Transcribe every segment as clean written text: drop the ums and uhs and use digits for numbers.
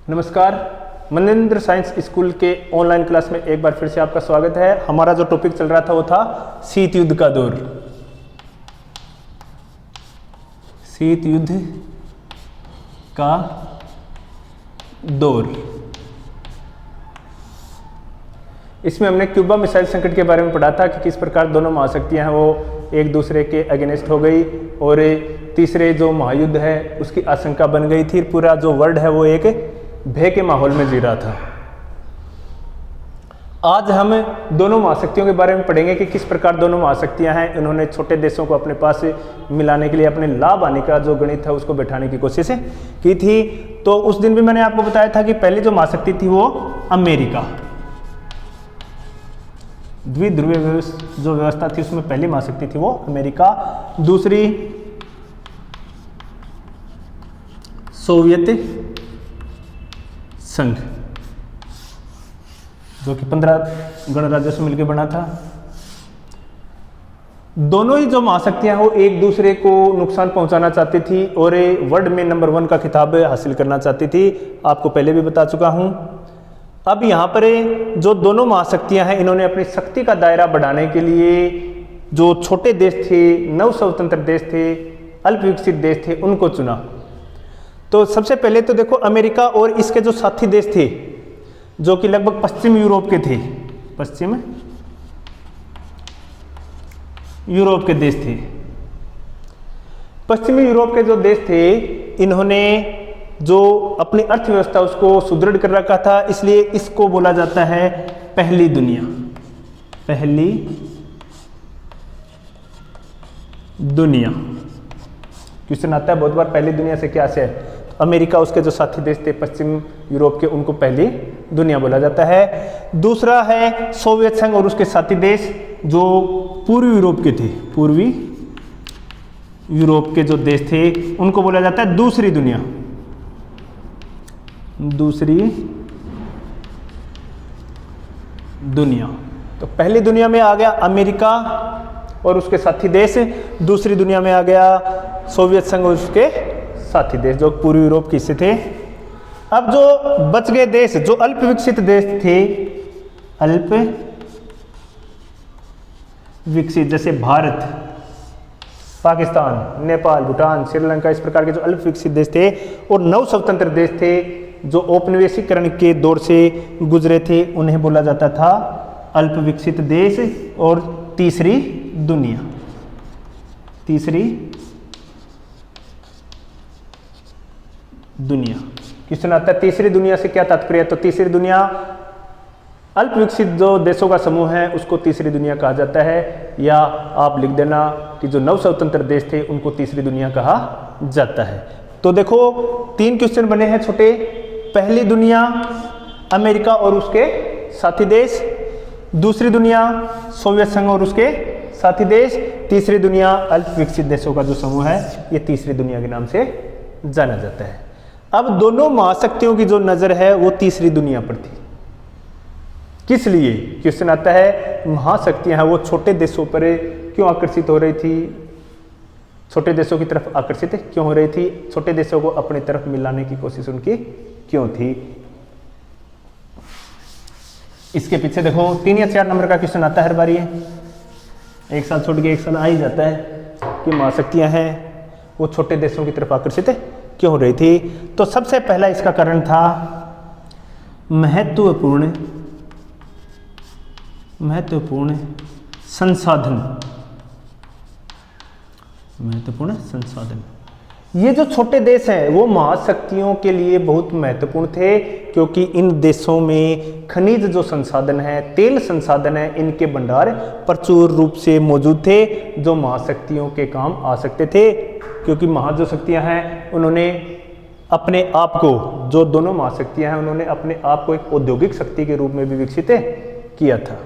नमस्कार। Manendra science school के online class में एक बार फिर से आपका स्वागत है। हमारा जो टॉपिक चल रहा था वो था शीत युद्ध का दौर। शीत युद्ध का दौर। इसमें हमने क्यूबा मिसाइल संकट के बारे में पढ़ा था कि किस प्रकार दोनों महाशक्तियां हैं वो एक दूसरे के अगेंस्ट हो गई और तीसरे जो महायुद्ध है उसकी आशंका बन गई थी। पूरा जो वर्ल्ड है वो एक भय के माहौल में जी रहा था। आज हम दोनों महाशक्तियों के बारे में पढ़ेंगे कि किस प्रकार दोनों महाशक्तियां हैं इन्होंने छोटे देशों को अपने पास मिलाने के लिए अपने लाभ आने का जो गणित है उसको बैठाने की कोशिश की थी। तो उस दिन भी मैंने आपको बताया था कि पहली जो महाशक्ति थी वो अमेरिका, द्विध्रुवीय जो व्यवस्था थी उसमें पहली महाशक्ति थी वो अमेरिका। दूसरी सोवियत संघ जो कि 15 गणराज्यों से मिलकर बना था। दोनों ही जो महाशक्तियां वो एक दूसरे को नुकसान पहुंचाना चाहती थी और वर्ल्ड में नंबर 1 का खिताब हासिल करना चाहती थी। आपको पहले भी बता चुका हूं। अब यहाँ पर जो दोनों महाशक्तियां हैं इन्होंने अपनी शक्ति का दायरा बढ़ाने के लिए जो छोटे देश थे, नव स्वतंत्र देश थे, अल्प विकसित देश थे, उनको चुना। तो सबसे पहले तो देखो अमेरिका और इसके जो साथी देश थे जो कि लगभग पश्चिम यूरोप के थे, पश्चिम यूरोप के देश थे। पश्चिमी यूरोप के जो देश थे इन्होंने जो अपनी अर्थव्यवस्था उसको सुदृढ़ कर रखा था, इसलिए इसको बोला जाता है पहली दुनिया। पहली दुनिया क्वेश्चन आता है बहुत बार, पहली दुनिया से क्या से है? अमेरिका उसके जो साथी देश थे पश्चिम यूरोप के उनको पहली दुनिया बोला जाता है। दूसरा है सोवियत संघ और उसके साथी देश जो पूर्वी यूरोप के थे, पूर्वी यूरोप के जो देश थे उनको बोला जाता है दूसरी दुनिया। दूसरी दुनिया। तो पहली दुनिया में आ गया अमेरिका और उसके साथी देश, दूसरी दुनिया में आ गया सोवियत संघ और उसके साथी देश जो पूर्वी यूरोप के हिस्से थे। अब जो बच गए देश जो अल्प विकसित देश थे, अल्प विकसित जैसे भारत, पाकिस्तान, नेपाल, भूटान, श्रीलंका, इस प्रकार के जो अल्प विकसित देश थे और नव स्वतंत्र देश थे जो औपनिवेशीकरण के दौर से गुजरे थे, उन्हें बोला जाता था अल्प विकसित देश। और तीसरी दुनिया। तीसरी दुनिया क्वेश्चन आता है तीसरी दुनिया से क्या तात्पर्य है? तो तीसरी दुनिया अल्प विकसित जो देशों का समूह है उसको तीसरी दुनिया कहा जाता है, या आप लिख देना कि जो नव स्वतंत्र देश थे उनको तीसरी दुनिया कहा जाता है। तो देखो 3 क्वेश्चन बने हैं छोटे। पहली दुनिया अमेरिका और उसके साथी देश, दूसरी दुनिया सोवियत संघ और उसके साथी देश, तीसरी दुनिया अल्प विकसित देशों का जो समूह है ये तीसरी दुनिया के नाम से जाना जाता है। अब दोनों महाशक्तियों की जो नजर है वो तीसरी दुनिया पर थी। किस लिए? क्वेश्चन आता है महाशक्तियां हैं वो छोटे देशों पर क्यों आकर्षित हो रही थी, छोटे देशों की तरफ आकर्षित क्यों हो रही थी, छोटे देशों को अपनी तरफ मिलाने की कोशिश उनकी क्यों थी? इसके पीछे देखो 3 या 4 नंबर का क्वेश्चन आता है हर बारी, एक साल छोड़ के एक साल आ ही जाता है कि महाशक्तियां हैं वो छोटे देशों की तरफ आकर्षित क्यों हो रही थी। तो सबसे पहला इसका कारण था महत्वपूर्ण संसाधन। महत्वपूर्ण संसाधन। ये जो छोटे देश हैं वो महाशक्तियों के लिए बहुत महत्वपूर्ण थे क्योंकि इन देशों में खनिज जो संसाधन है, तेल संसाधन है, इनके भंडार प्रचुर रूप से मौजूद थे जो महाशक्तियों के काम आ सकते थे। क्योंकि जो शक्तियां हैं उन्होंने अपने आप को, जो दोनों महाशक्तियां हैं उन्होंने अपने आप को एक औद्योगिक शक्ति के रूप में भी विकसित किया था।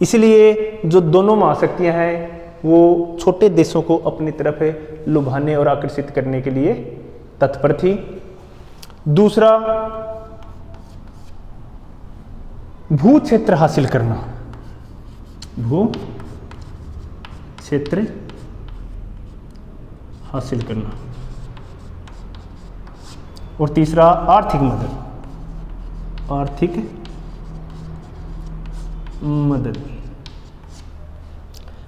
इसलिए जो दोनों महाशक्तियां हैं वो छोटे देशों को अपनी तरफ लुभाने और आकर्षित करने के लिए तत्पर थी। दूसरा भू क्षेत्र हासिल करना। भू क्षेत्र हासिल करना। और तीसरा आर्थिक मदद, आर्थिक मदद।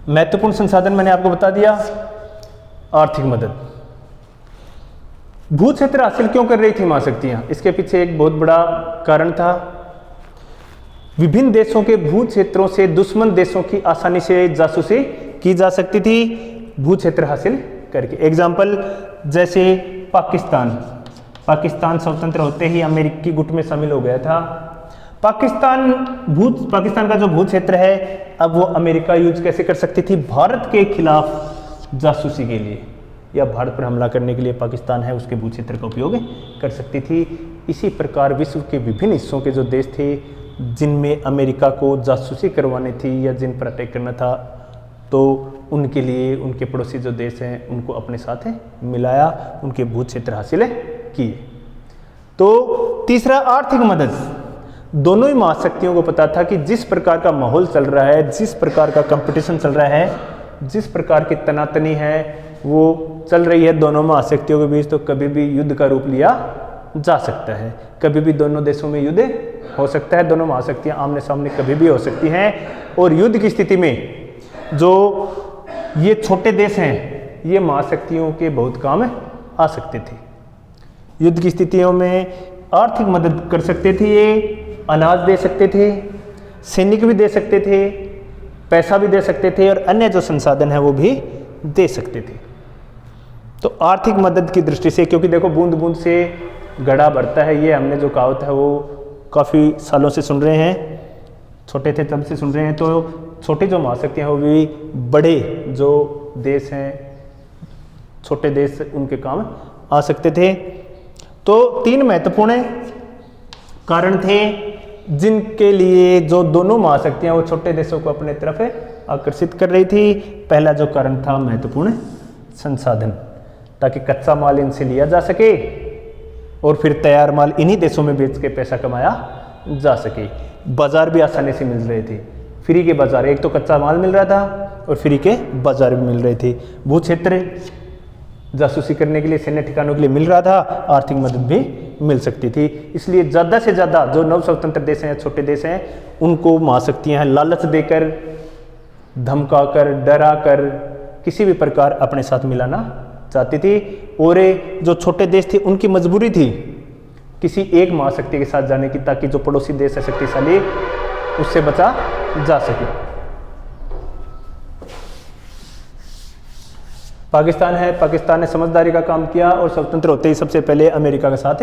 महत्वपूर्ण संसाधन मैंने आपको बता दिया, आर्थिक मदद। भू क्षेत्र हासिल क्यों कर रही थी महाशक्तियां? इसके पीछे एक बहुत बड़ा कारण था। विभिन्न देशों के भू क्षेत्रों से दुश्मन देशों की आसानी से जासूसी की जा सकती थी भू क्षेत्र हासिल करके। एग्जाम्पल जैसे पाकिस्तान स्वतंत्र होते ही अमेरिकी गुट में शामिल हो गया था। पाकिस्तान का जो भू क्षेत्र है अब वो अमेरिका यूज कैसे कर सकती थी? भारत के खिलाफ जासूसी के लिए या भारत पर हमला करने के लिए पाकिस्तान है उसके भू क्षेत्र का उपयोग कर सकती थी। इसी प्रकार विश्व के विभिन्न हिस्सों के जो देश थे जिनमें अमेरिका को जासूसी करवानी थी या जिन पर अटैक करना था, तो उनके लिए उनके पड़ोसी जो देश हैं उनको अपने साथ मिलाया, उनके भू क्षेत्र हासिल किए। तो तीसरा आर्थिक मदद। दोनों ही महाशक्तियों को पता था कि जिस प्रकार का माहौल चल रहा है, जिस प्रकार का कंपटीशन चल रहा है, जिस प्रकार की तनातनी है वो चल रही है दोनों महाशक्तियों के बीच, तो कभी भी युद्ध का रूप लिया जा सकता है। कभी भी दोनों देशों में युद्ध हो सकता है, दोनों महाशक्तियां आमने सामने कभी भी हो सकती हैं। और युद्ध की स्थिति में जो ये छोटे देश हैं ये महाशक्तियों के बहुत काम आ सकते थे। युद्ध की स्थितियों में आर्थिक मदद कर सकते थे, ये अनाज दे सकते थे, सैनिक भी दे सकते थे, पैसा भी दे सकते थे और अन्य जो संसाधन है वो भी दे सकते थे। तो आर्थिक मदद की दृष्टि से, क्योंकि देखो बूंद बूंद से घड़ा भरता है, ये हमने जो कहावत है वो काफ़ी सालों से सुन रहे हैं, छोटे थे तब से सुन रहे हैं। तो छोटी जो महाशक्तियाँ हैं वो भी बड़े जो देश हैं, छोटे देश उनके काम आ सकते थे। तो तीन महत्वपूर्ण कारण थे जिनके लिए जो दोनों महाशक्तियाँ वो छोटे देशों को अपने तरफ आकर्षित कर रही थी। पहला जो कारण था महत्वपूर्ण संसाधन, ताकि कच्चा माल इनसे लिया जा सके और फिर तैयार माल इन्हीं देशों में बेच के पैसा कमाया जा सके। बाजार भी आसानी से मिल रहे थे, फ्री के बाजार, एक तो कच्चा माल मिल रहा था और फ्री के बाजार भी मिल रहे थे। भू क्षेत्र जासूसी करने के लिए, सैन्य ठिकानों के लिए मिल रहा था, आर्थिक मदद भी मिल सकती थी। इसलिए ज़्यादा से ज़्यादा जो नव स्वतंत्र देश हैं, छोटे देश हैं, उनको महाशक्तियाँ लालच देकर, धमकाकर, डराकर किसी भी प्रकार अपने साथ मिलाना चाहती थी। और जो छोटे देश थे उनकी मजबूरी थी किसी एक महाशक्ति के साथ जाने की, ताकि जो पड़ोसी देश है शक्तिशाली उससे बचा जा सके। पाकिस्तान है, पाकिस्तान ने समझदारी का काम किया और स्वतंत्र होते ही सबसे पहले अमेरिका का साथ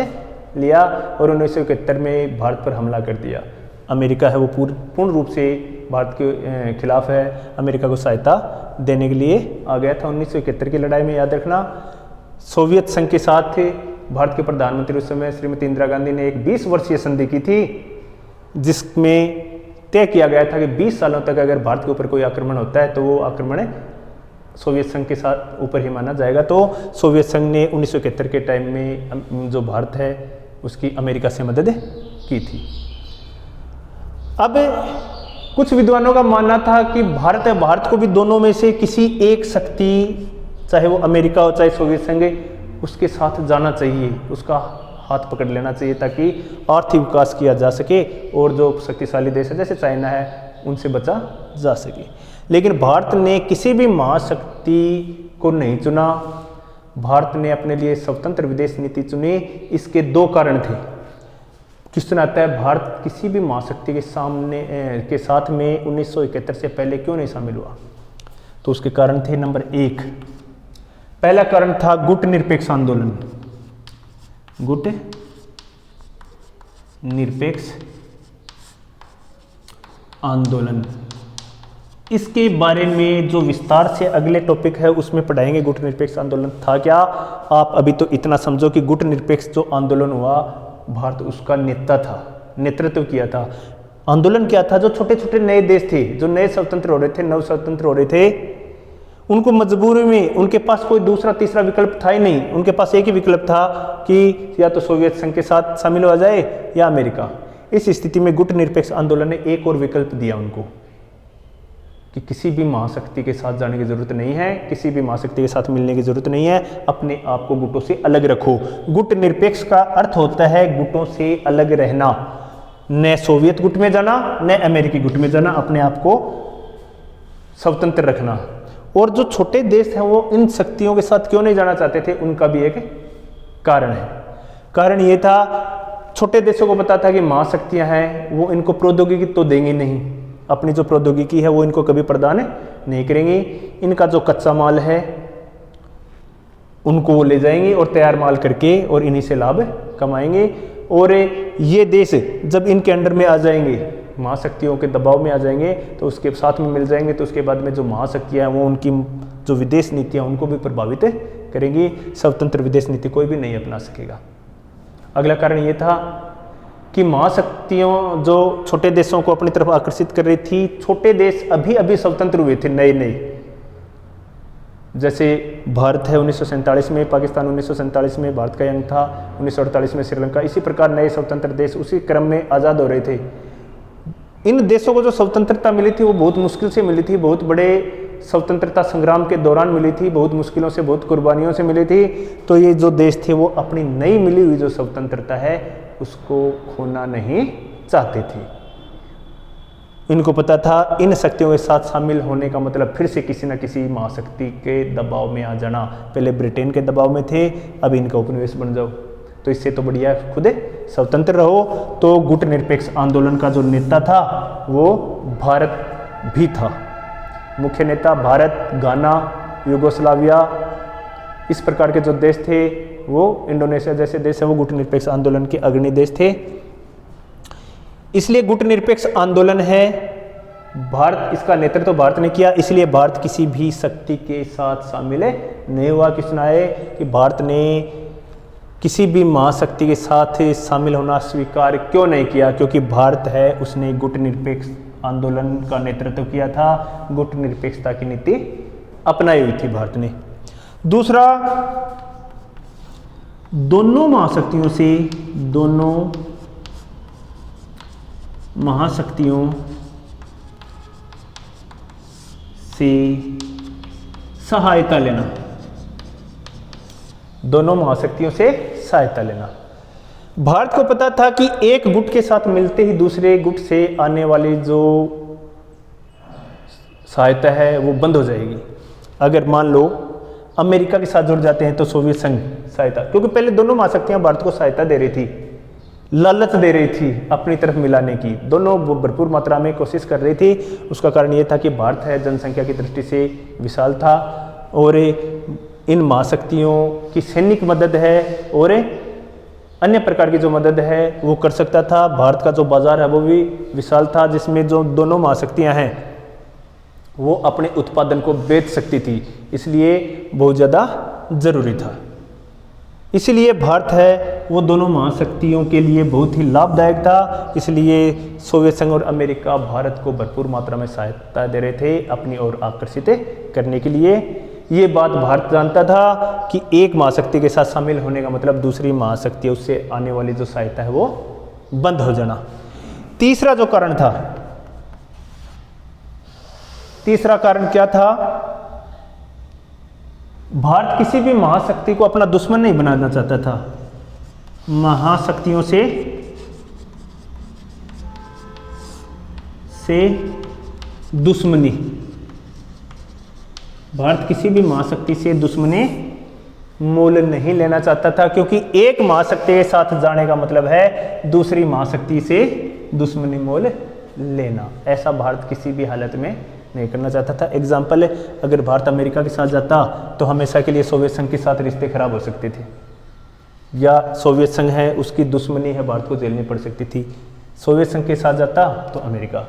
लिया और 1971 में भारत पर हमला कर दिया। अमेरिका है वो पूर्ण रूप से भारत के खिलाफ है, अमेरिका को सहायता देने के लिए आ गया था। 1971 की लड़ाई में याद रखना, सोवियत संघ के साथ भारत के प्रधानमंत्री उस समय श्रीमती इंदिरा गांधी ने एक 20 वर्षीय संधि की थी, जिसमें तय किया गया था कि 20 सालों तक अगर भारत के ऊपर कोई आक्रमण होता है तो वो आक्रमण सोवियत संघ के साथ ऊपर ही माना जाएगा। तो सोवियत संघ ने 1971 के टाइम में जो भारत है उसकी अमेरिका से मदद की थी। अब कुछ विद्वानों का मानना था कि भारत को भी दोनों में से किसी एक शक्ति, चाहे वो अमेरिका हो चाहे सोवियत संघ, उसके साथ जाना चाहिए, उसका हाथ पकड़ लेना चाहिए ताकि आर्थिक विकास किया जा सके और जो शक्तिशाली देश है जैसे चाइना है उनसे बचा जा सके। लेकिन भारत ने किसी भी महाशक्ति को नहीं चुना, भारत ने अपने लिए स्वतंत्र विदेश नीति चुनी। इसके दो कारण थे। क्वेश्चन आता है भारत किसी भी महाशक्ति के साथ में 1971 से पहले क्यों नहीं शामिल हुआ? तो उसके कारण थे, नंबर 1, पहला कारण था गुट निरपेक्ष आंदोलन। गुट निरपेक्ष आंदोलन, इसके बारे में जो विस्तार से अगले टॉपिक है उसमें पढ़ाएंगे। गुट निरपेक्ष आंदोलन था क्या? आप अभी तो इतना समझो कि गुट निरपेक्ष जो आंदोलन हुआ, भारत उसका नेतृत्व किया था। आंदोलन क्या था? जो छोटे छोटे नए देश थे, जो नए स्वतंत्र हो रहे थे, नव स्वतंत्र हो रहे थे, उनको मजबूरी में, उनके पास कोई दूसरा तीसरा विकल्प था ही नहीं, उनके पास एक ही विकल्प था कि या तो सोवियत संघ के साथ शामिल हो जाए या अमेरिका। इस स्थिति में गुट निरपेक्ष आंदोलन ने एक और विकल्प दिया उनको, कि किसी भी महाशक्ति के साथ जाने की ज़रूरत नहीं है, किसी भी महाशक्ति के साथ मिलने की ज़रूरत नहीं है, अपने आप को गुटों से अलग रखो। गुट निरपेक्ष का अर्थ होता है गुटों से अलग रहना, न सोवियत गुट में जाना न अमेरिकी गुट में जाना, अपने आप को स्वतंत्र रखना। और जो छोटे देश हैं वो इन शक्तियों के साथ क्यों नहीं जाना चाहते थे, उनका भी एक कारण है। कारण ये था, छोटे देशों को पता था कि महाशक्तियां हैं वो इनको प्रौद्योगिकी तो देंगी नहीं, अपनी जो प्रौद्योगिकी है वो इनको कभी प्रदान नहीं करेंगी, इनका जो कच्चा माल है उनको वो ले जाएंगे और तैयार माल करके और इन्हीं से लाभ कमाएंगे। और ये देश जब इनके अंडर में आ जाएंगे, महाशक्तियों के दबाव में आ जाएंगे, तो उसके साथ में मिल जाएंगे, तो उसके बाद में जो महाशक्तियाँ हैं वो उनकी जो विदेश नीतियाँ उनको भी प्रभावित करेंगी। स्वतंत्र विदेश नीति कोई भी नहीं अपना सकेगा। अगला कारण ये था कि महाशक्तियों जो छोटे देशों को अपनी तरफ आकर्षित कर रही थी, छोटे देश अभी अभी स्वतंत्र हुए थे नए नए, जैसे भारत है 1947 में, पाकिस्तान 1947 में भारत का अंग था, 1948 में श्रीलंका, इसी प्रकार नए स्वतंत्र देश उसी क्रम में आज़ाद हो रहे थे। इन देशों को जो स्वतंत्रता मिली थी वो बहुत मुश्किल से मिली थी, बहुत बड़े स्वतंत्रता संग्राम के दौरान मिली थी, बहुत मुश्किलों से, बहुत कुर्बानियों से मिली थी। तो ये जो देश थे वो अपनी नई मिली हुई जो स्वतंत्रता है उसको खोना नहीं चाहते थे। इनको पता था इन शक्तियों के साथ शामिल होने का मतलब फिर से किसी न किसी महाशक्ति के दबाव में आ जाना। पहले ब्रिटेन के दबाव में थे, अब इनका उपनिवेश बन जाओ, तो इससे तो बढ़िया खुद स्वतंत्र रहो। तो गुट निरपेक्ष आंदोलन का जो नेता था वो भारत भी था, मुख्य नेता भारत, गाना, यूगोस्लाविया, इस प्रकार के जो देश थे वो, इंडोनेशिया जैसे देश है वो गुट निरपेक्ष आंदोलन के अग्रणी देश थे। इसलिए गुट निरपेक्ष आंदोलन है, भारत, इसका नेतृत्व तो भारत ने किया, इसलिए भारत किसी भी शक्ति के साथ शामिल नहीं हुआ। किसने आए कि भारत ने किसी भी महाशक्ति के साथ शामिल होना स्वीकार क्यों नहीं किया, क्योंकि भारत है उसने गुट निरपेक्ष आंदोलन का नेतृत्व किया था, गुट निरपेक्षता की नीति अपनाई हुई थी भारत ने। दूसरा, दोनों महाशक्तियों से सहायता लेना, दोनों महाशक्तियों से सहायता लेना। भारत को पता था कि एक गुट के साथ मिलते ही दूसरे गुट से आने वाली जो सहायता है वो बंद हो जाएगी। अगर मान लो अमेरिका के साथ जुड़ जाते हैं तो सोवियत संघ सहायता, क्योंकि पहले दोनों महाशक्तियां भारत को सहायता दे रही थी, लालच दे रही थी अपनी तरफ मिलाने की, दोनों भरपूर मात्रा में कोशिश कर रही थी। उसका कारण ये था कि भारत है जनसंख्या की दृष्टि से विशाल था और इन महाशक्तियों की सैनिक मदद है और अन्य प्रकार की जो मदद है वो कर सकता था। भारत का जो बाजार है वो भी विशाल था, जिसमें जो दोनों महाशक्तियां हैं वो अपने उत्पादन को बेच सकती थी, इसलिए बहुत ज़्यादा ज़रूरी था। इसलिए भारत है वो दोनों महाशक्तियों के लिए बहुत ही लाभदायक था। इसलिए सोवियत संघ और अमेरिका भारत को भरपूर मात्रा में सहायता दे रहे थे अपनी ओर आकर्षित करने के लिए। ये बात भारत जानता था कि एक महाशक्ति के साथ शामिल होने का मतलब दूसरी महाशक्ति उससे आने वाली जो सहायता है वो बंद हो जाना। तीसरा जो कारण था, तीसरा कारण क्या था, भारत किसी भी महाशक्ति को अपना दुश्मन नहीं बनाना चाहता था। महाशक्तियों से दुश्मनी, भारत किसी भी महाशक्ति से दुश्मनी मोल नहीं लेना चाहता था, क्योंकि एक महाशक्ति के साथ जाने का मतलब है दूसरी महाशक्ति से दुश्मनी मोल लेना। ऐसा भारत किसी भी हालत में नहीं करना चाहता था। एग्जाम्पल, अगर भारत अमेरिका के साथ जाता तो हमेशा के लिए सोवियत संघ के साथ रिश्ते खराब हो सकते थे, या सोवियत संघ है उसकी दुश्मनी है भारत को झेलनी पड़ सकती थी। सोवियत संघ के साथ जाता तो अमेरिका,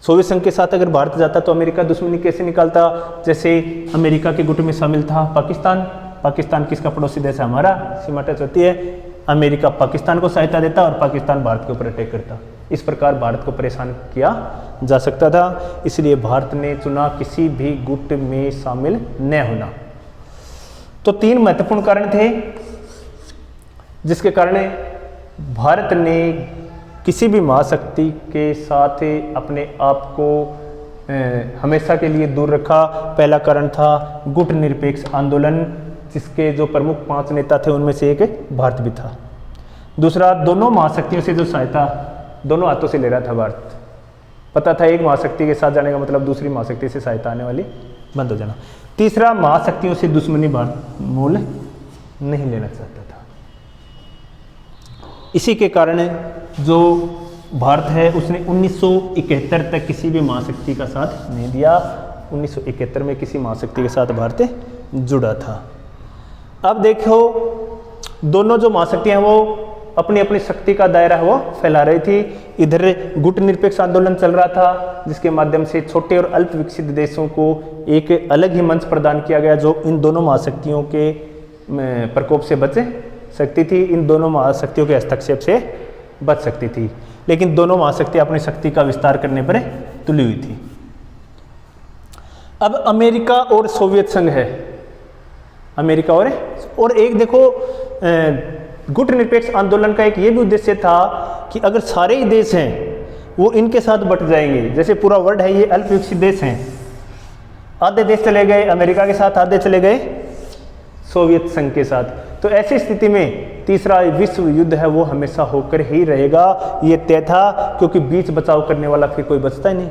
सोवियत संघ के साथ अगर भारत जाता तो अमेरिका दुश्मनी कैसे निकालता। जैसे अमेरिका के गुट में शामिल था पाकिस्तान, पाकिस्तान किसका पड़ोसी देश है, हमारा, सीमा टच होती है। अमेरिका पाकिस्तान को सहायता देता और पाकिस्तान भारत के ऊपर अटैक करता। इस प्रकार भारत को परेशान किया जा सकता था, इसलिए भारत ने चुना किसी भी गुट में शामिल न होना। तो तीन महत्वपूर्ण कारण थे जिसके कारण भारत ने किसी भी महाशक्ति के साथ अपने आप को हमेशा के लिए दूर रखा। पहला कारण था गुटनिरपेक्ष आंदोलन, जिसके जो प्रमुख 5 नेता थे उनमें से एक भारत भी था। दूसरा, दोनों महाशक्तियों से जो सहायता दोनों हाथों से ले रहा था भारत। पता था एक महाशक्ति के साथ जाने का मतलब दूसरी महाशक्ति से सहायता आने वाली बंद हो जाना। तीसरा, महाशक्तियों से दुश्मनी भारत मूल नहीं लेना चाहता था। इसी के कारण जो भारत है उसने 1971 तक किसी भी महाशक्ति का साथ नहीं दिया। 1971 में किसी महाशक्ति के साथ भारत जुड़ा था। अब देखो, दोनों जो महाशक्तियां वो अपनी अपनी शक्ति का दायरा वो फैला रही थी। इधर गुटनिरपेक्ष आंदोलन चल रहा था, जिसके माध्यम से छोटे और अल्प विकसित देशों को एक अलग ही मंच प्रदान किया गया, जो इन दोनों महाशक्तियों के प्रकोप से बच सकती थी, इन दोनों महाशक्तियों के हस्तक्षेप से बच सकती थी। लेकिन दोनों महाशक्तियां अपनी शक्ति का विस्तार करने पर तुली हुई थी। अब अमेरिका और सोवियत संघ है, अमेरिका और एक देखो, गुटनिरपेक्ष आंदोलन का एक ये भी उद्देश्य था कि अगर सारे ही देश हैं वो इनके साथ बट जाएंगे, जैसे पूरा वर्ल्ड है ये अल्प विकसित देश हैं, आधे देश चले गए अमेरिका के साथ, आधे चले गए सोवियत संघ के साथ, तो ऐसी स्थिति में तीसरा विश्व युद्ध है वो हमेशा होकर ही रहेगा, ये तय था, क्योंकि बीच बचाव करने वाला फिर कोई बचता ही नहीं।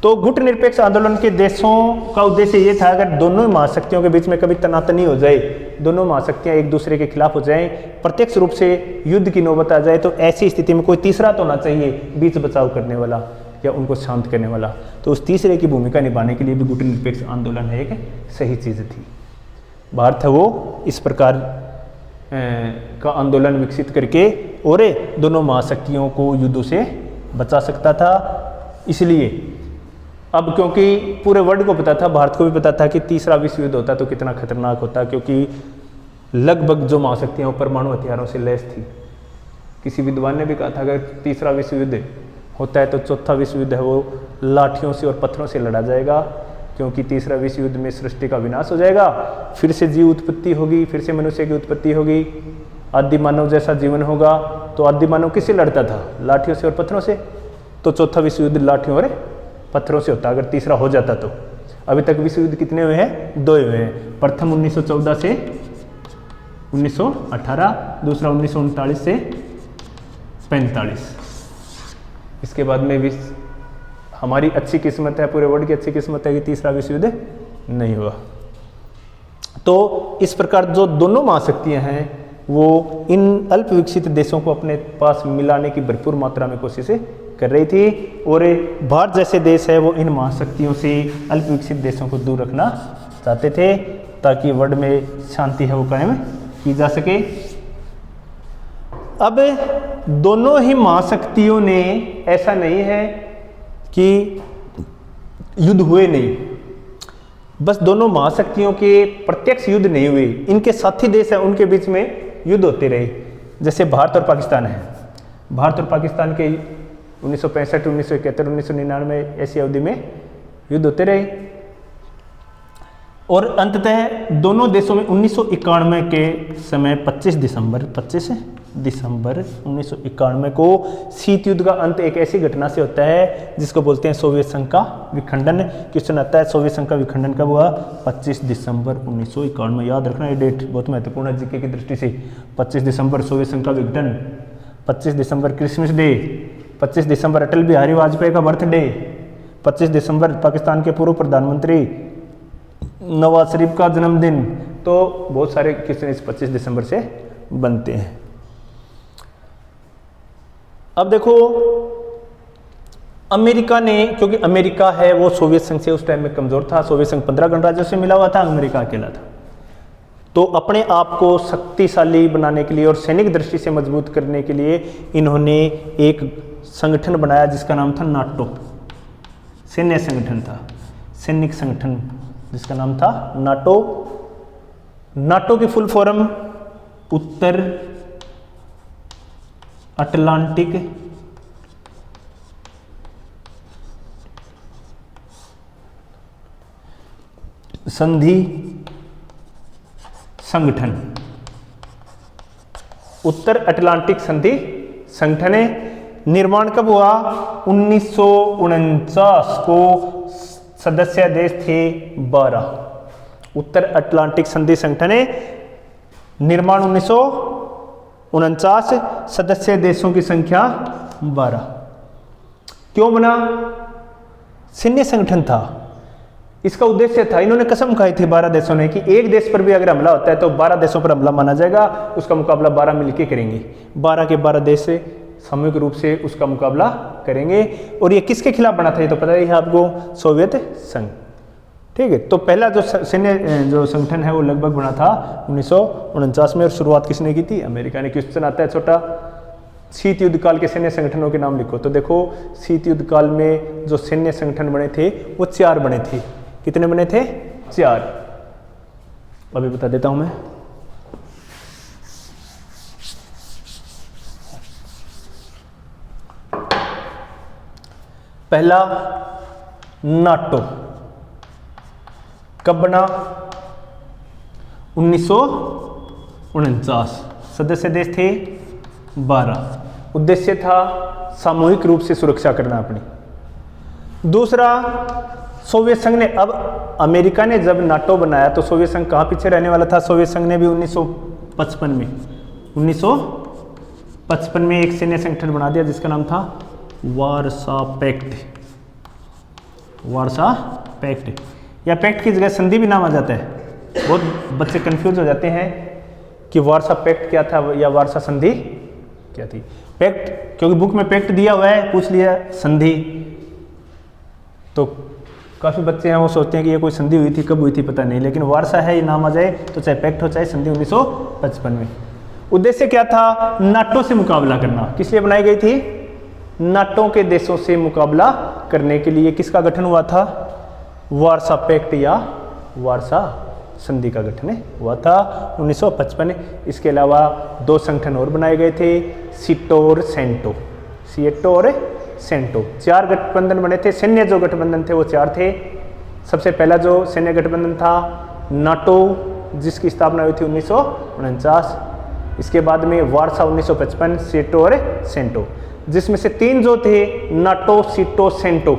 तो गुटनिरपेक्ष आंदोलन के देशों का उद्देश्य ये था, अगर दोनों महाशक्तियों के बीच में कभी तनातनी हो जाए, दोनों महाशक्तियां एक दूसरे के खिलाफ हो जाएं, प्रत्यक्ष रूप से युद्ध की नौबत आ जाए, तो ऐसी स्थिति में कोई तीसरा तो होना चाहिए बीच बचाव करने वाला या उनको शांत करने वाला। तो उस तीसरे की भूमिका निभाने के लिए भी गुटनिरपेक्ष आंदोलन है एक सही चीज़ थी। भारत है वो इस प्रकार का आंदोलन विकसित करके और दोनों महाशक्तियों को युद्धों से बचा सकता था। इसलिए अब क्योंकि पूरे वर्ल्ड को पता था, भारत को भी पता था कि तीसरा विश्व युद्ध होता तो कितना खतरनाक होता, क्योंकि लगभग जो महाशक्तियां परमाणु हथियारों से लैस थी। किसी विद्वान ने भी कहा था अगर तीसरा विश्व युद्ध होता है तो चौथा विश्व युद्ध है वो लाठियों से और पत्थरों से लड़ा जाएगा, क्योंकि तीसरा विश्व युद्ध में सृष्टि का विनाश हो जाएगा, फिर से जीव उत्पत्ति होगी, फिर से मनुष्य की उत्पत्ति होगी, आदि मानव जैसा जीवन होगा। तो आदि मानव किससे लड़ता था? लाठियों से और पत्थरों से। तो चौथा विश्व युद्ध लाठियों और पत्थरों से होता अगर तीसरा हो जाता तो। अभी तक विश्व युद्ध कितने हुए हैं? 2 हुए हैं। प्रथम 1914 से 1918, दूसरा 1939 से 45। इसके बाद में हमारी अच्छी किस्मत है, पूरे वर्ल्ड की अच्छी किस्मत है कि तीसरा विश्व युद्ध नहीं हुआ। तो इस प्रकार जो दोनों महाशक्तियां हैं वो इन अल्प विकसित देशों को अपने पास मिलाने की भरपूर मात्रा में कोशिश कर रही थी, और भारत जैसे देश है वो इन महाशक्तियों से अल्प विकसित देशों को दूर रखना चाहते थे, ताकि वर्ल्ड में शांति है वो कायम की जा सके। अब दोनों ही महाशक्तियों ने, ऐसा नहीं है कि युद्ध हुए नहीं, बस दोनों महाशक्तियों के प्रत्यक्ष युद्ध नहीं हुए, इनके साथी देश हैं उनके बीच में युद्ध होते रहे। जैसे भारत और पाकिस्तान है, भारत और पाकिस्तान के 1965, 1971, 1999 ऐसी अवधि में युद्ध होते रहे, और अंततः दोनों देशों में 1991 के समय 25 दिसंबर 1991 को शीत युद्ध का अंत एक ऐसी घटना से होता है जिसको बोलते हैं सोवियत संघ का विखंडन। क्वेश्चन आता है सोवियत संघ का विखंडन कब हुआ? 25 दिसंबर 1991। याद रखना ये डेट बहुत महत्वपूर्ण है जीके की दृष्टि से। 25 दिसंबर सोवियत संघ का विघटन, 25 दिसंबर क्रिसमस डे, 25 दिसंबर अटल बिहारी वाजपेयी का बर्थडे, 25 दिसंबर पाकिस्तान के पूर्व प्रधानमंत्री नवाज शरीफ का जन्मदिन। तो बहुत सारे क्वेश्चन इस 25 दिसंबर से बनते हैं। अब देखो, अमेरिका ने, क्योंकि अमेरिका है वो सोवियत संघ से उस टाइम में कमजोर था, सोवियत संघ 15 गणराज्यों से मिला हुआ था, अमेरिका अकेला था, तो अपने आप को शक्तिशाली बनाने के लिए और सैनिक दृष्टि से मजबूत करने के लिए इन्होंने एक संगठन बनाया जिसका नाम था नाटो। सैन्य संगठन था, सैनिक संगठन जिसका नाम था नाटो। नाटो की फुल फॉर्म उत्तर अटलांटिक संधि संगठन, उत्तर अटलांटिक संधि संगठन है। निर्माण कब हुआ? 1949 को। सदस्य देश थे 12। उत्तर अटलांटिक संधि संगठन है निर्माण 1949, सदस्य देशों की संख्या 12। क्यों बना? सैन्य संगठन था। इसका उद्देश्य था, इन्होंने कसम खाई थी 12 देशों ने कि एक देश पर भी अगर हमला होता है तो 12 देशों पर हमला माना जाएगा, उसका मुकाबला 12 मिलकर करेंगे। 12 के 12 देश से सामूहिक रूप से उसका मुकाबला करेंगे। और ये किसके खिलाफ बना था ये तो पता ही है आपको, सोवियत संघ। ठीक है, तो पहला जो सैन्य जो संगठन है वो लगभग बना था 1949 में। और शुरुआत किसने की थी? अमेरिका ने। क्वेश्चन आता है छोटा, शीत युद्ध काल के सैन्य संगठनों के नाम लिखो। तो देखो शीत युद्ध काल में जो सैन्य संगठन बने थे वो 4 बने थे। कितने बने थे? 4। अभी बता देता हूं मैं। पहला नाटो कब बना? 1949। सदस्य देश थे 12। उद्देश्य था सामूहिक रूप से सुरक्षा करना अपनी। दूसरा, सोवियत संघ ने, अब अमेरिका ने जब नाटो बनाया तो सोवियत संघ कहाँ पीछे रहने वाला था? सोवियत संघ ने भी 1955 में एक सैन्य संगठन बना दिया जिसका नाम था वारसा पैक्ट। वारसा पैक्ट या पैक्ट की जगह संधि भी नाम आ जाता है। बहुत बच्चे कंफ्यूज हो जाते हैं कि वारसा पैक्ट क्या था या वारसा संधि क्या थी। पैक्ट क्योंकि बुक में पैक्ट दिया हुआ है, पूछ लिया संधि, तो काफ़ी बच्चे हैं वो सोचते हैं कि ये कोई संधि हुई थी, कब हुई थी पता नहीं, लेकिन वारसा है ये नाम आ जाए तो चाहे पैक्ट हो चाहे संधि 1955 में। उद्देश्य क्या था? नाटो से मुकाबला करना। किस लिए बनाई गई थी? नाटो के देशों से मुकाबला करने के लिए। किसका गठन हुआ था? वारसा पैक्ट या वारसा संधि का गठन हुआ था 1955। इसके अलावा 2 संगठन और बनाए गए थे, सीटो और सेंटो। सीटो और सेंटो 4 गठबंधन बने थे। सैन्य जो गठबंधन थे वो 4 थे। सबसे पहला जो सैन्य गठबंधन था नाटो, जिसकी स्थापना हुई थी 1949। इसके बाद में वारसा 1955, सीटो और सेंटो, जिसमें से 3 जो थे नाटो, सीटो, सेंटो,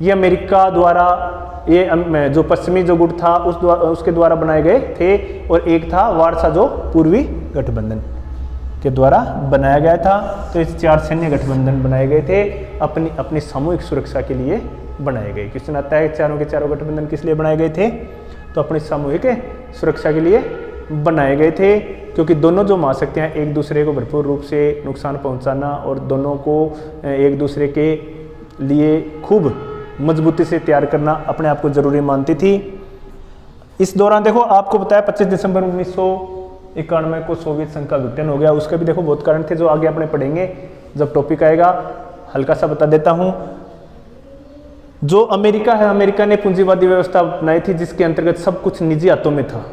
ये अमेरिका द्वारा, ये जो पश्चिमी जो गुट था उसके द्वारा बनाए गए थे। और एक था वारसा जो पूर्वी गठबंधन के द्वारा बनाया गया था। तो इस 4 सैन्य गठबंधन बनाए गए थे, अपनी अपनी सामूहिक सुरक्षा के लिए बनाए गए। क्वेश्चन आता है चारों के चारों गठबंधन किस लिए बनाए गए थे? तो अपनी सामूहिक सुरक्षा के लिए बनाए गए थे, क्योंकि दोनों जो महाशक्तियाँ एक दूसरे को भरपूर रूप से नुकसान पहुंचाना और दोनों को एक दूसरे के लिए खूब मजबूती से तैयार करना अपने आप को जरूरी मानती थी। इस दौरान देखो आपको बताया 25 दिसंबर 1991 को सोवियत संघ का विघटन हो गया। उसके भी देखो बहुत कारण थे जो आगे अपने पढ़ेंगे जब टॉपिक आएगा। हल्का सा बता देता हूं। जो अमेरिका है, अमेरिका ने पूंजीवादी व्यवस्था अपनाई थी जिसके अंतर्गत सब कुछ निजी हाथों में था।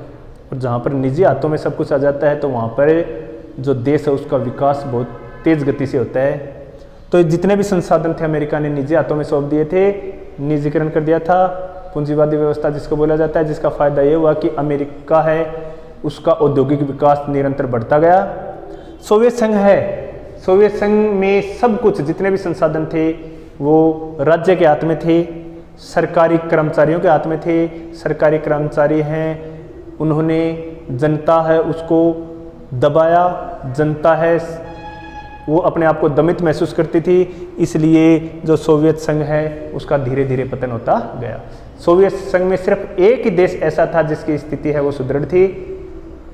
और जहाँ पर निजी हाथों में सब कुछ आ जाता है तो वहाँ पर जो देश है उसका विकास बहुत तेज गति से होता है। तो जितने भी संसाधन थे अमेरिका ने निजी हाथों में सौंप दिए थे, निजीकरण कर दिया था। पूंजीवादी व्यवस्था जिसको बोला जाता है, जिसका फायदा ये हुआ कि अमेरिका है उसका औद्योगिक विकास निरंतर बढ़ता गया। सोवियत संघ है, सोवियत संघ में सब कुछ जितने भी संसाधन थे वो राज्य के हाथ में थे, सरकारी कर्मचारियों के हाथ में थे। सरकारी कर्मचारी हैं, उन्होंने जनता है उसको दबाया, जनता है वो अपने आप को दमित महसूस करती थी। इसलिए जो सोवियत संघ है उसका धीरे धीरे पतन होता गया। सोवियत संघ में सिर्फ एक ही देश ऐसा था जिसकी स्थिति है वो सुदृढ़ थी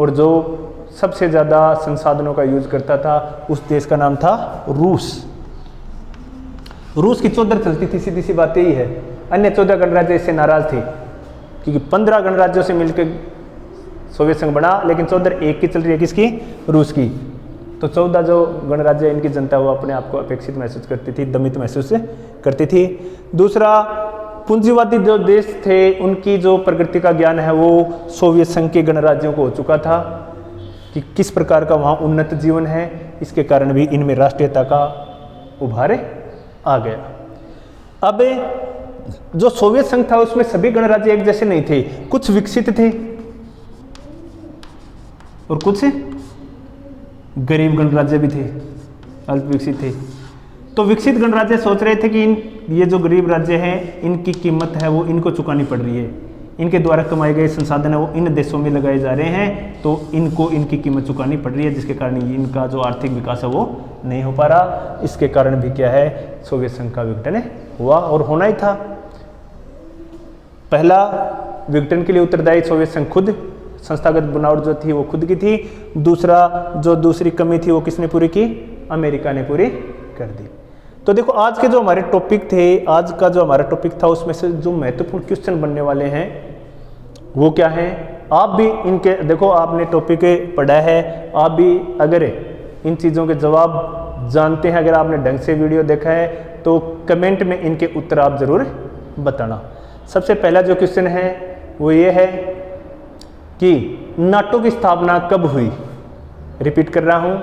और जो सबसे ज़्यादा संसाधनों का यूज करता था, उस देश का नाम था रूस। रूस की चौधर चलती थी, सीधी सी बात यही है। अन्य 14 गणराज्य इससे नाराज थे क्योंकि 15 गणराज्यों से मिलकर सोवियत संघ बना, लेकिन चौधर एक की चल रही है, किसकी? रूस की। तो 14 जो गणराज्य इनकी जनता वो अपने आप को अपेक्षित महसूस करती थी, दमित महसूस करती थी। दूसरा, पूंजीवादी जो देश थे उनकी जो प्रगति का ज्ञान है वो सोवियत संघ के गणराज्यों को हो चुका था कि किस प्रकार का वहाँ उन्नत जीवन है। इसके कारण भी इनमें राष्ट्रीयता का उभार आ गया। अब जो सोवियत संघ था उसमें सभी गणराज्य एक जैसे नहीं थे, कुछ विकसित थे और कुछ गरीब गणराज्य भी थे, अल्प विकसित थे। तो विकसित गणराज्य सोच रहे थे कि ये जो गरीब राज्य हैं इनकी कीमत है वो इनको चुकानी पड़ रही है, इनके द्वारा कमाए गए संसाधन है वो इन देशों में लगाए जा रहे हैं, तो इनको इनकी कीमत चुकानी पड़ रही है, जिसके कारण इनका जो आर्थिक विकास है वो नहीं हो पा रहा। इसके कारण भी क्या है, सोवियत संघ का विघटन हुआ और होना ही था। पहला विघटन के लिए उत्तरदायी सोवियत संघ खुद, संस्थागत बनावट जो थी वो खुद की थी। दूसरा जो दूसरी कमी थी वो किसने पूरी की, अमेरिका ने पूरी कर दी। तो देखो आज के जो हमारे टॉपिक थे, आज का जो हमारा टॉपिक था उसमें से जो महत्वपूर्ण क्वेश्चन बनने वाले हैं वो क्या है, आप भी इनके देखो, आपने टॉपिक पढ़ा है, आप भी अगर इन चीज़ों के जवाब जानते हैं, अगर आपने ढंग से वीडियो देखा है तो कमेंट में इनके उत्तर आप ज़रूर बताना। सबसे पहला जो क्वेश्चन है वो ये है कि नाटो की स्थापना कब हुई। रिपीट कर रहा हूँ,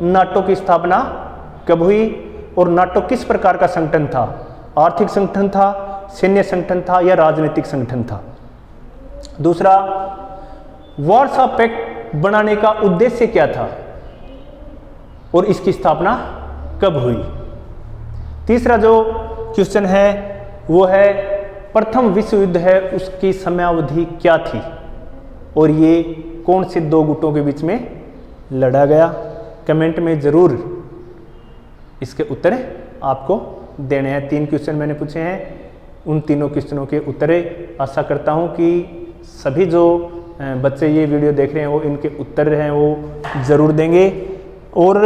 नाटो की स्थापना कब हुई और नाटो किस प्रकार का संगठन था, आर्थिक संगठन था, सैन्य संगठन था या राजनीतिक संगठन था। दूसरा, वार्सा पैक्ट बनाने का उद्देश्य क्या था और इसकी स्थापना कब हुई। तीसरा जो क्वेश्चन है वो है प्रथम विश्व युद्ध है उसकी समयावधि क्या थी और ये कौन से दो गुटों के बीच में लड़ा गया। कमेंट में ज़रूर इसके उत्तर आपको देने हैं। 3 क्वेश्चन मैंने पूछे हैं, उन तीनों क्वेश्चनों के उत्तर आशा करता हूं कि सभी जो बच्चे ये वीडियो देख रहे हैं वो इनके उत्तर हैं वो ज़रूर देंगे। और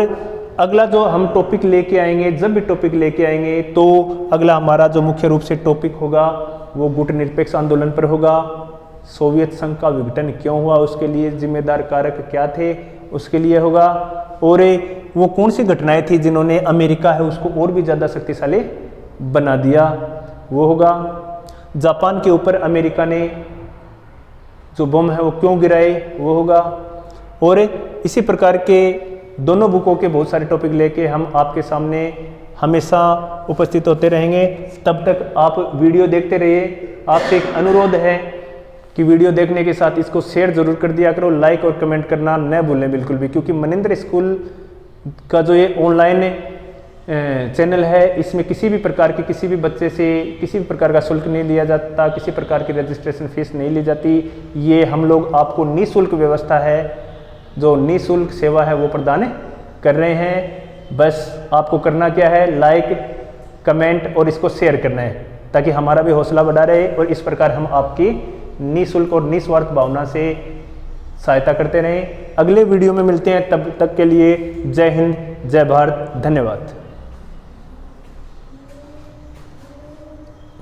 अगला जो हम टॉपिक लेके आएंगे, जब भी टॉपिक लेके आएंगे तो अगला हमारा जो मुख्य रूप से टॉपिक होगा वो गुट निरपेक्ष आंदोलन पर होगा। सोवियत संघ का विघटन क्यों हुआ, उसके लिए जिम्मेदार कारक क्या थे, उसके लिए होगा। और वो कौन सी घटनाएं थी जिन्होंने अमेरिका है उसको और भी ज़्यादा शक्तिशाली बना दिया, वो होगा। जापान के ऊपर अमेरिका ने जो बम है वो क्यों गिराए, वो होगा। और इसी प्रकार के दोनों बुकों के बहुत सारे टॉपिक लेके हम आपके सामने हमेशा उपस्थित होते रहेंगे। तब तक आप वीडियो देखते रहिए। आपसे एक अनुरोध है कि वीडियो देखने के साथ इसको शेयर जरूर कर दिया करो, लाइक और कमेंट करना न भूलें बिल्कुल भी, क्योंकि मनिंद्र स्कूल का जो ये ऑनलाइन चैनल है इसमें किसी भी प्रकार की किसी भी बच्चे से किसी भी प्रकार का शुल्क नहीं लिया जाता, किसी प्रकार की रजिस्ट्रेशन फीस नहीं ली जाती। ये हम लोग आपको निःशुल्क व्यवस्था है, जो निःशुल्क सेवा है वो प्रदान कर रहे हैं। बस आपको करना क्या है, लाइक कमेंट और इसको शेयर करना है ताकि हमारा भी हौसला बढ़ा रहे और इस प्रकार हम आपकी निःशुल्क और निस्वार्थ भावना से सहायता करते रहें। अगले वीडियो में मिलते हैं, तब तक के लिए जय हिंद, जय भारत, धन्यवाद।